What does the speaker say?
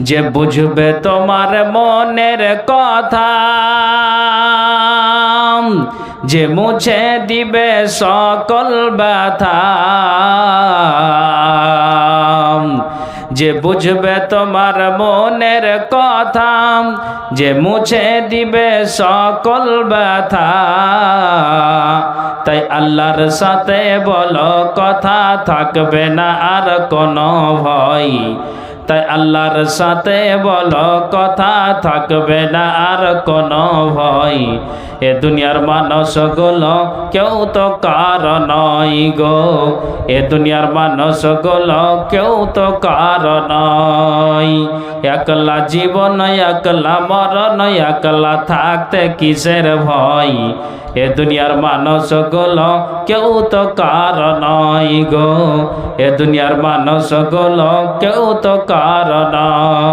যে বুঝবে তোমার মনের কথা, যে মুছে দিবে সকল ব্যথা, যে বুঝবে তোমার মনের কথা, যে মুছে দিবে সকল ব্যথা। তাই আল্লাহর সাথে বলো কথা, থাকবে না আর কোনো ভয়। তাই আল্লাহর সাথে বলো কথা, থাকবে না আর কোনো ভয়। এ দুনিয়ার মানুষগুলো কেউ তো কার নয় গো, এ দুনিয়ার মানুষগুলো কেউ তো কার নয়। একলা জীবন একলা মরণ, একলা থাকতে কিসের ভয়। এ দুনিয়ার মানুষগুলো কেউ তো কার নয় গো, এ দুনিয়ার মানুষগুলো কেউ তো কার নয়।